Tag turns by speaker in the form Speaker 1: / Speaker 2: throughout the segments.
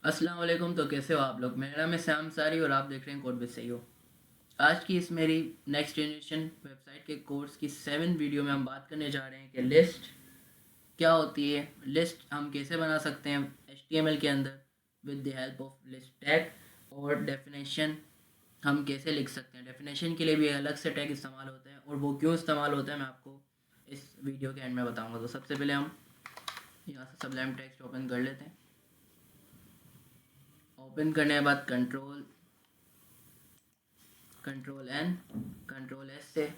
Speaker 1: अस्सलाम वालेकुम। तो कैसे हो आप लोग? मेरा नाम है श्याम सारी और आप देख रहे हैं कोड विद सही हो। आज की इस मेरी नेक्स्ट जनरेशन वेबसाइट के कोर्स की 7 वीडियो में हम बात करने जा रहे हैं कि लिस्ट क्या होती है, लिस्ट हम कैसे बना सकते हैं HTML के अंदर with the help of list tag, और डेफिनेशन हम कैसे लिख सकते हैं। डेफिनेशन के लिए भी अलग से टैग इस्तेमाल होता है और वो क्यों इस्तेमाल होता है मैं आपको इस वीडियो के एंड में बताऊँगा। तो सबसे पहले हम यहाँ से सबलाइम टेक्स्ट ओपन कर लेते हैं। ओपन करने के बाद कंट्रोल एन कंट्रोल एस से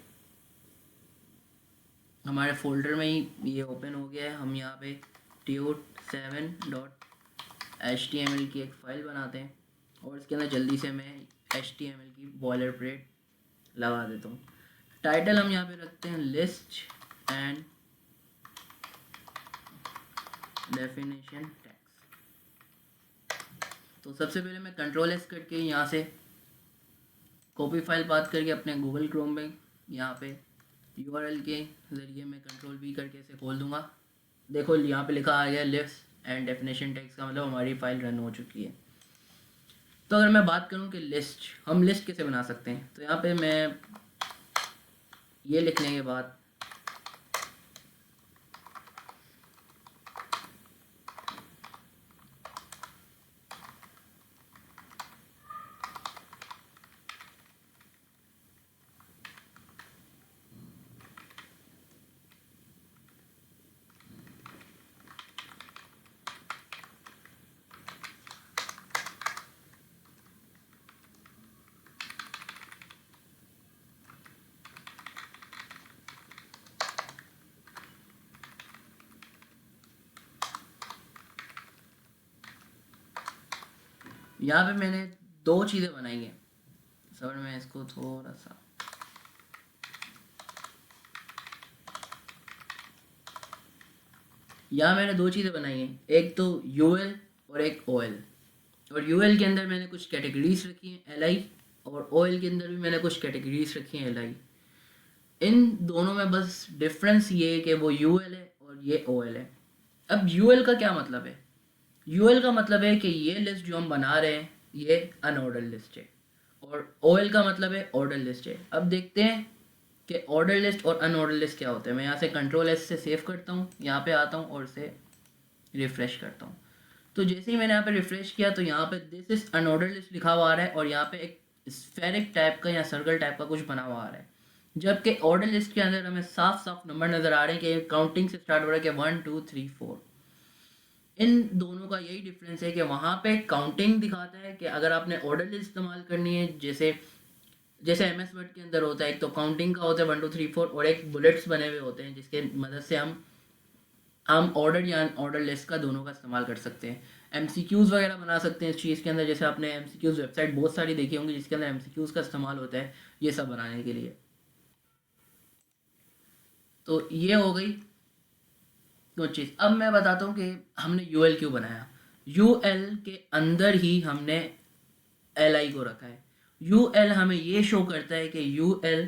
Speaker 1: हमारे फोल्डर में ही ये ओपन हो गया है। हम यहाँ पे tut7.html की एक फ़ाइल बनाते हैं और इसके अंदर जल्दी से मैं HTML की बॉयलर प्लेट लगा देता हूँ। टाइटल हम यहाँ पे रखते हैं लिस्ट एंड डेफिनेशन टैग्स। तो सबसे पहले मैं कंट्रोल एस करके यहाँ से कॉपी फाइल बात करके अपने गूगल क्रोम में यहाँ पे URL के ज़रिए मैं कंट्रोल V करके इसे खोल दूँगा। देखो यहाँ पे लिखा आ गया लिस्ट एंड डेफिनेशन टेक्स्ट का मतलब हमारी फाइल रन हो चुकी है। तो अगर मैं बात करूँ कि हम लिस्ट कैसे बना सकते हैं, तो यहाँ पे मैं ये लिखने के बाद यहाँ पे मैंने दो चीज़ें बनाई हैं। सर मैं इसको थोड़ा सा यहाँ मैंने दो चीज़ें बनाई हैं, एक तो UL और एक OL। और UL के अंदर मैंने कुछ कैटेगरीज रखी हैं LI, और OL के अंदर भी मैंने कुछ कैटेगरीज रखी हैं LI। इन दोनों में बस डिफरेंस ये है कि वो UL है और ये OL है। अब UL का क्या मतलब है? UL का मतलब है कि ये लिस्ट जो हम बना रहे हैं ये अनऑर्डर लिस्ट है, और OL का मतलब है ऑर्डर लिस्ट है। अब देखते हैं कि ऑर्डर लिस्ट और अनऑर्डर लिस्ट क्या होता है। मैं यहाँ से कंट्रोल एस से सेव करता हूँ, यहाँ पे आता हूँ और इसे रिफ़्रेश करता हूँ। तो जैसे ही मैंने यहाँ पे रिफ़्रेश किया तो यहाँ पे दिस इज़ अनऑर्डर लिस्ट लिखा हुआ आ रहा है और यहाँ पे एक स्फेरिक टाइप का या सर्कल टाइप का कुछ बना हुआ आ रहा है। जबकि ऑर्डर लिस्ट के अंदर हमें साफ साफ नंबर नज़र आ रहे हैं कि काउंटिंग से स्टार्ट हो रहा है कि 1 2 3 4। इन दोनों का यही डिफरेंस है कि वहाँ पे काउंटिंग दिखाता है कि अगर आपने ऑर्डर लिस्ट इस्तेमाल करनी है, जैसे जैसे MS वर्ड के अंदर होता है, एक तो काउंटिंग का होता है 1 2 3 4 और एक बुलेट्स बने हुए होते हैं जिसके मदद से हम ऑर्डर या ऑर्डर लिस्ट का दोनों का इस्तेमाल कर सकते हैं। MCQs वगैरह बना सकते हैं इस चीज़ के अंदर, जैसे आपने MCQs वेबसाइट बहुत सारी देखी होंगी जिसके अंदर MCQs का इस्तेमाल होता है ये सब बनाने के लिए। तो ये हो गई कुछ चीज़। अब मैं बताता हूँ कि हमने UL क्यों बनाया। UL के अंदर ही हमने LI को रखा है। UL हमें ये शो करता है कि UL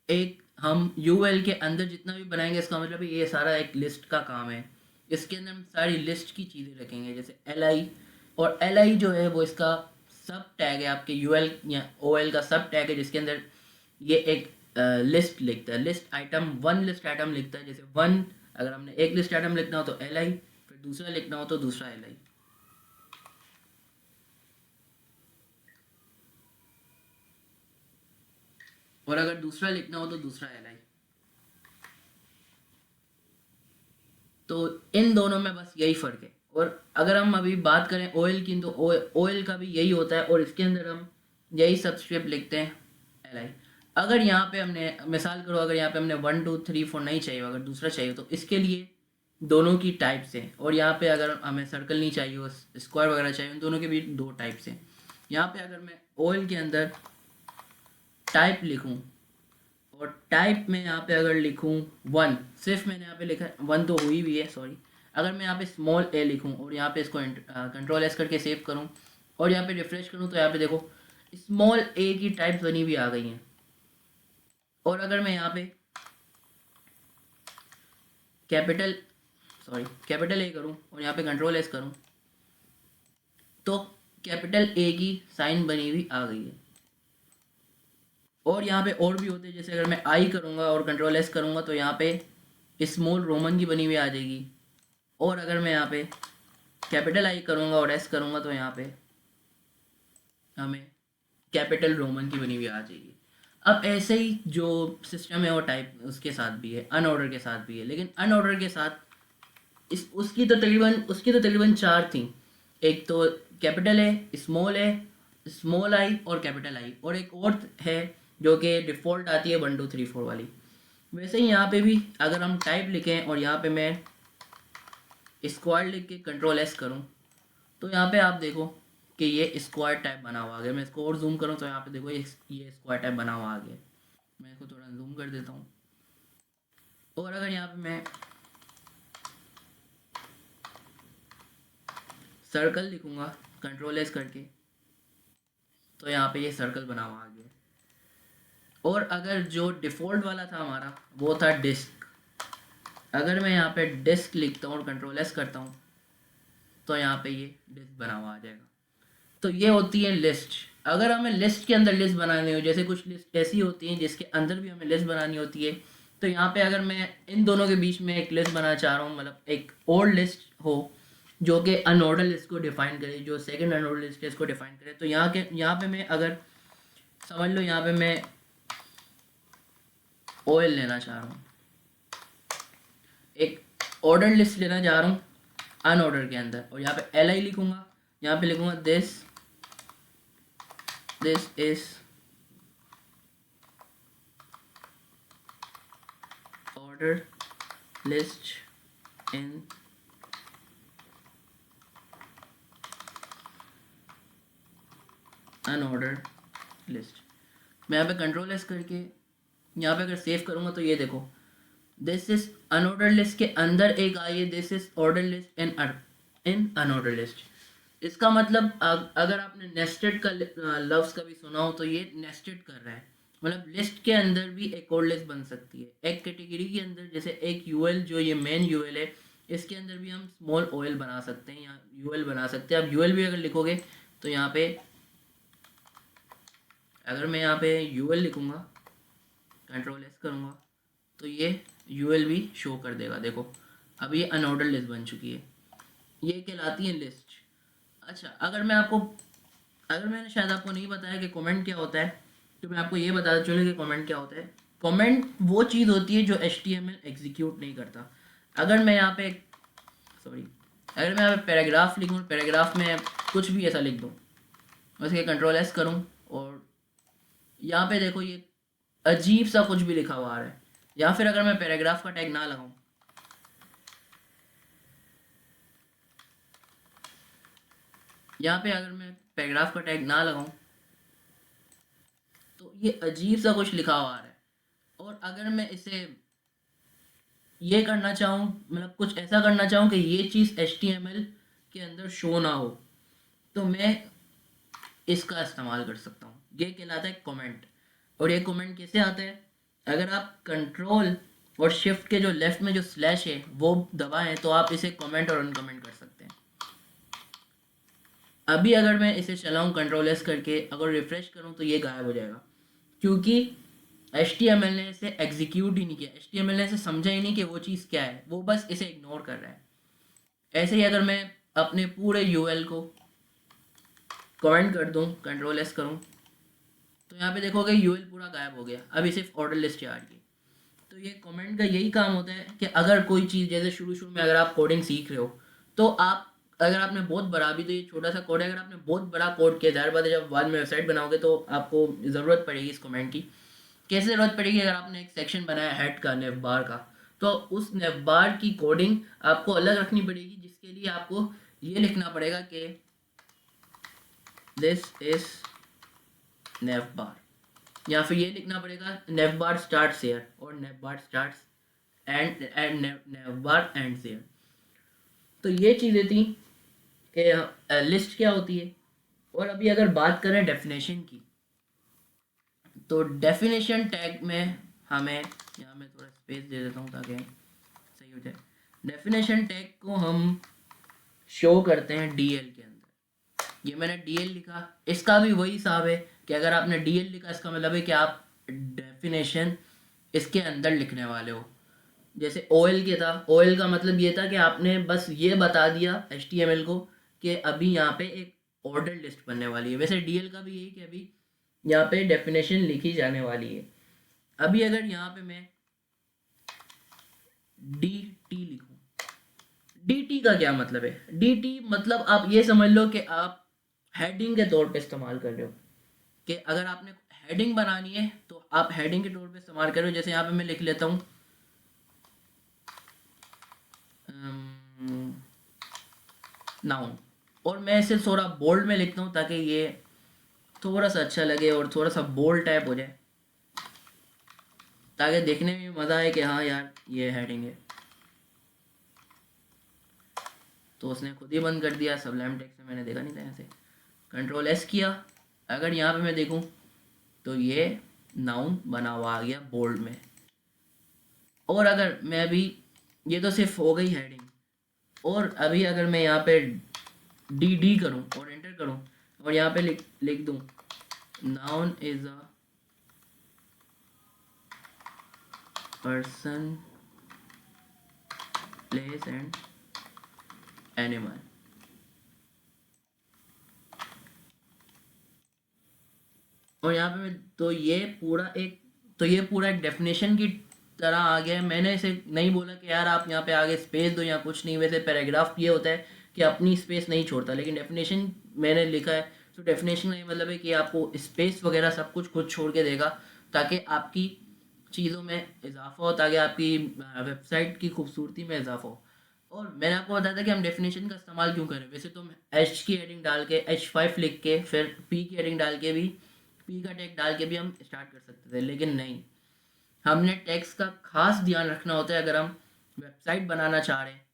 Speaker 1: एक हम UL के अंदर जितना भी बनाएंगे इसका मतलब है ये सारा एक लिस्ट का काम है। इसके अंदर हम सारी लिस्ट की चीज़ें रखेंगे जैसे LI, और LI जो है वो इसका सब टैग है आपके UL या OL का सब टैग है जिसके अंदर ये एक लिस्ट लिखता है, list item one list item लिखता है। जैसे वन, अगर हमने एक लिस्ट आइटम लिखना हो तो LI, फिर दूसरा लिखना हो तो दूसरा LI। और अगर दूसरा लिखना हो तो दूसरा LI। तो इन दोनों में बस यही फ़र्क है। और अगर हम अभी बात करें OL की तो OL का भी यही होता है और इसके अंदर हम यही सब्सक्रिप्ट लिखते हैं LI। अगर यहाँ पे हमने मिसाल करो, अगर यहाँ पे हमने 1 2 3 4 नहीं चाहिए, अगर दूसरा चाहिए तो इसके लिए दोनों की टाइप्स हैं। और यहाँ पे अगर हमें सर्कल नहीं चाहिए हो, स्क्वायर वगैरह चाहिए, उन दोनों के भी दो टाइप्स हैं। यहाँ पे अगर मैं OL के अंदर टाइप लिखूँ और टाइप में यहाँ पे अगर लिखूँ 1, सिर्फ मैंने यहाँ पे लिखा 1 तो हुई भी है, सॉरी। अगर मैं यहाँ पे स्मॉल a लिखूँ और यहाँ पे इसको कंट्रोल S करके सेव करूँ और यहाँ पे रिफ्रेश करूँ तो यहाँ पे देखो स्मॉल a की टाइप्स बनी हुई आ गई हैं। और अगर मैं यहाँ पे कैपिटल कैपिटल A करूँ और यहाँ पे कंट्रोल S करूँ तो कैपिटल ए की साइन बनी हुई आ गई है। और यहाँ पे और भी होते हैं, जैसे अगर मैं आई करूँगा और कंट्रोल एस करूँगा तो यहाँ पे स्मॉल रोमन की बनी हुई आ जाएगी। और अगर मैं यहाँ पे कैपिटल आई करूँगा और एस करूँगा तो यहाँ पे हमें कैपिटल रोमन की बनी हुई आ जाएगी। अब ऐसे ही जो सिस्टम है वो टाइप उसके साथ भी है, अनऑर्डर के साथ भी है। लेकिन अनऑर्डर के साथ उसकी तो तकरीबन चार थी। एक तो कैपिटल है, स्मॉल आई और कैपिटल आई, और एक और है जो कि डिफ़ॉल्ट आती है 1 2 3 4 वाली। वैसे ही यहाँ पे भी अगर हम टाइप लिखें और यहाँ पे मैं स्क्वायर लिख के कंट्रोल एस करूँ तो यहाँ पे आप देखो कि ये स्क्वायर टाइप बना हुआ आ गया। मैं इसको और जूम करूँ तो यहाँ पे देखो ये स्क्वायर टाइप बना हुआ आ गया। मैं इसको थोड़ा जूम कर देता हूँ। और अगर यहाँ पे मैं सर्कल लिखूँगा कंट्रोल एस करके तो यहाँ पे ये सर्कल बना हुआ आ गया। और अगर जो डिफ़ॉल्ट वाला था हमारा वो था डिस्क, अगर मैं यहाँ पे डिस्क लिखता हूँ और कंट्रोल एस करता हूँ तो यहाँ पे ये डिस्क बना हुआ आ जाएगा। तो ये होती है लिस्ट। अगर हमें लिस्ट के अंदर लिस्ट बनानी हो, जैसे कुछ लिस्ट ऐसी होती हैं जिसके अंदर भी हमें लिस्ट बनानी होती है, तो यहाँ पे अगर मैं इन दोनों के बीच में एक लिस्ट बनाना चाह रहा हूँ, मतलब एक और लिस्ट हो जो कि अनऑर्डर लिस्ट को डिफाइन करे, जो सेकंड अनऑर्डर लिस्ट है इसको डिफाइन करे, तो यहाँ पे मैं अगर समझ लो यहाँ पे मैं ऑयल लेना चाह रहा हूँ, एक ऑर्डर लिस्ट लेना चाह रहा हूँ अनऑर्डर के अंदर, और यहाँ पे एल आई लिखूँगा, यहाँ पे लिखूँगा this is order list in unordered list. मैं यहाँ पे कंट्रोल एस करके यहाँ पे अगर सेव करूँगा तो ये देखो दिस इज अनऑर्डर लिस्ट के अंदर एक आई है this is order list in unordered list. इसका मतलब अगर आपने नेस्टेड का लफ्ज़ कभी सुना हो तो ये नेस्टेड कर रहा है, मतलब लिस्ट के अंदर भी एक और लिस्ट बन सकती है। एक कैटेगरी के अंदर जैसे एक यूएल जो ये मेन यूएल है, इसके अंदर भी हम स्मॉल ओएल बना सकते हैं या यूएल बना सकते हैं। अब यूएल भी अगर लिखोगे तो यहाँ पे अगर मैं यहाँ पे यूएल लिखूँगा कंट्रोल एस करूँगा तो ये यूएल भी शो कर देगा। देखो अब ये अनऑर्डर लिस्ट बन चुकी है, ये कहलाती है लिस्ट। अच्छा अगर मैंने शायद आपको नहीं बताया कि कमेंट क्या होता है, तो मैं आपको ये बताता चलूँ कि कमेंट क्या होता है। कमेंट वो चीज़ होती है जो HTML एग्जीक्यूट नहीं करता। अगर मैं यहाँ पे पैराग्राफ लिखूँ, पैराग्राफ में कुछ भी ऐसा लिख दूँ, उसके कंट्रोल एस करूँ और यहाँ पे देखो ये अजीब सा कुछ भी लिखा हुआ आ रहा है, या फिर अगर मैं पैराग्राफ का टैग ना लगाऊं, यहाँ पे अगर मैं पैराग्राफ का टैग ना लगाऊं तो ये अजीब सा कुछ लिखा हुआ आ रहा है। और अगर मैं इसे ये करना चाहूँ, मतलब कुछ ऐसा करना चाहूँ कि ये चीज़ HTML के अंदर शो ना हो, तो मैं इसका इस्तेमाल कर सकता हूँ। ये कहलाता है कमेंट। और ये कमेंट कैसे आता है, अगर आप कंट्रोल और शिफ्ट के जो लेफ्ट में जो स्लैश है वो दबाएं तो आप इसे कमेंट और अनकमेंट कर सकते हैं। अभी अगर मैं इसे चलाऊं कंट्रोल एस करके, अगर रिफ्रेश करूं तो ये गायब हो जाएगा, क्योंकि HTML ने इसे एग्जीक्यूट ही नहीं किया, HTML ने इसे समझा ही नहीं कि वो चीज़ क्या है, वो बस इसे इग्नोर कर रहा है। ऐसे ही अगर मैं अपने पूरे UL को कमेंट कर दूं कंट्रोल एस करूं तो यहाँ पे देखोगे UL पूरा गायब हो गया, अभी सिर्फ ऑर्डर लिस्ट आ रही है। तो ये कमेंट का यही काम होता है कि अगर कोई चीज़, जैसे शुरू में अगर आप कोडिंग सीख रहे हो तो अगर आपने बहुत बड़ा, भी तो ये छोटा सा कोड है, अगर आपने बहुत बड़ा कोड किया, ज़ाहिर बात है जब बाद में वेबसाइट बनाओगे तो आपको ज़रूरत पड़ेगी इस कमेंट की। कैसे ज़रूरत पड़ेगी, अगर आपने एक सेक्शन बनाया हेड का, नेव बार का, तो उस नेव बार की कोडिंग आपको अलग रखनी पड़ेगी, जिसके लिए आपको ये लिखना पड़ेगा कि दिस इज नेव बार, या फिर ये लिखना पड़ेगा नेव बार स्टार्ट हेयर और nav bar starts and nav bar end here. तो ये चीज़ें थी कि लिस्ट क्या होती है। और अभी अगर बात करें डेफिनेशन की, तो डेफिनेशन टैग में हमें, यहाँ मैं थोड़ा स्पेस दे देता हूँ ताकि सही हो जाए, डेफिनेशन टैग को हम शो करते हैं DL के अंदर। ये मैंने DL लिखा, इसका भी वही हिसाब है कि अगर आपने DL लिखा इसका मतलब है कि आप डेफिनेशन इसके अंदर लिखने वाले हो। जैसे OL के था, OL का मतलब ये था कि आपने बस ये बता दिया HTML को कि अभी यहाँ पे एक ऑर्डर लिस्ट बनने वाली है। वैसे DL का भी यही कि अभी यहाँ पे डेफिनेशन लिखी जाने वाली है। अभी अगर यहाँ पे मैं DT लिखूँ, DT का क्या मतलब है? DT मतलब आप ये समझ लो कि आप हेडिंग के तौर पे इस्तेमाल कर रहे हो, कि अगर आपने हेडिंग बनानी है तो आप हेडिंग के तौर पे इस्तेमाल कर रहे हो। जैसे यहाँ पे मैं लिख लेता हूँ नाउन, और मैं इसे थोड़ा बोल्ड में लिखता हूँ ताकि ये थोड़ा सा अच्छा लगे और थोड़ा सा बोल्ड टाइप हो जाए, ताकि देखने में मज़ा आए कि हाँ यार ये हेडिंग है। तो उसने खुद ही बंद कर दिया, सबलाइम टेक्स्ट में मैंने देखा नहीं था। यहाँ से Ctrl+S किया, अगर यहाँ पे मैं देखूँ तो ये नाउन बना हुआ आ गया बोल्ड में। और अगर मैं अभी, ये तो सिर्फ हो गई हेडिंग, और अभी अगर मैं यहाँ पे DD करूँ और एंटर करूँ और यहाँ पे लिख दूँ noun is a person, place and animal, और यहाँ पे मैं तो ये पूरा एक डेफिनेशन की तरह आ गया है। मैंने इसे नहीं बोला कि यार आप यहाँ पे आगे स्पेस दो या कुछ नहीं। वैसे पैराग्राफ ये होता है कि अपनी स्पेस नहीं छोड़ता, लेकिन डेफिनेशन मैंने लिखा है तो डेफिनेशन का ये मतलब है कि आपको स्पेस वगैरह सब कुछ खुद छोड़ के देगा, ताकि आपकी चीज़ों में इजाफा हो, ताकि आपकी वेबसाइट की खूबसूरती में इजाफा हो। और मैंने आपको बताया था कि हम डेफिनेशन का इस्तेमाल क्यों करें। वैसे तो हम H की हेडिंग डाल के H5 लिख के फिर P की हेडिंग डाल के भी, P का टैग डाल के भी हम स्टार्ट कर सकते थे, लेकिन नहीं, हमने टैग्स का खास ध्यान रखना होता है अगर हम वेबसाइट बनाना चाह रहे हैं।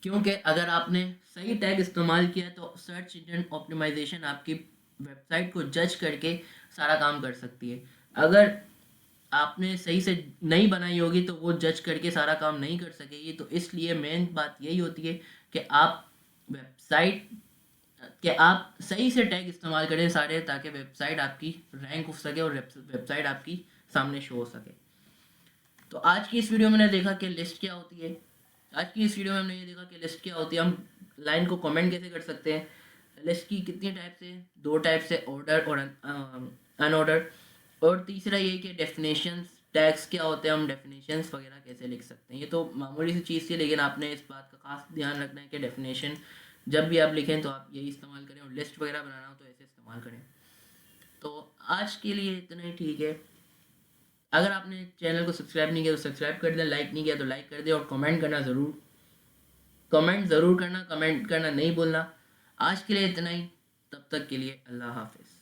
Speaker 1: क्योंकि अगर आपने सही टैग इस्तेमाल किया तो सर्च इंजन ऑप्टिमाइजेशन आपकी वेबसाइट को जज करके सारा काम कर सकती है। अगर आपने सही से नहीं बनाई होगी तो वो जज करके सारा काम नहीं कर सकेगी। तो इसलिए मेन बात यही होती है कि वेबसाइट आप सही से टैग इस्तेमाल करें सारे, ताकि वेबसाइट आपकी रैंक हो सके और वेबसाइट आपकी सामने शो हो सके। तो आज की इस वीडियो में हमने देखा कि लिस्ट क्या होती है। आज की इस वीडियो में हमने ये देखा कि लिस्ट क्या होती है, हम लाइन को कमेंट कैसे कर सकते हैं, लिस्ट की कितनी टाइप से, दो टाइप से, ऑर्डर और अनऑर्डर, और तीसरा ये कि डेफिनेशंस टैग्स क्या होते हैं, हम डेफिनेशंस वगैरह कैसे लिख सकते हैं। ये तो मामूली सी चीज़ थी, लेकिन आपने इस बात का खास ध्यान रखना है कि डेफिनेशन जब भी आप लिखें तो आप यही इस्तेमाल करें, और लिस्ट वगैरह बनाना हो तो ऐसे इस्तेमाल करें। तो आज के लिए इतना ही ठीक है। अगर आपने चैनल को सब्सक्राइब नहीं किया तो सब्सक्राइब कर दें, लाइक नहीं किया तो लाइक कर दें, और कमेंट ज़रूर करना, कमेंट करना नहीं भूलना। आज के लिए इतना ही, तब तक के लिए अल्लाह हाफिज़।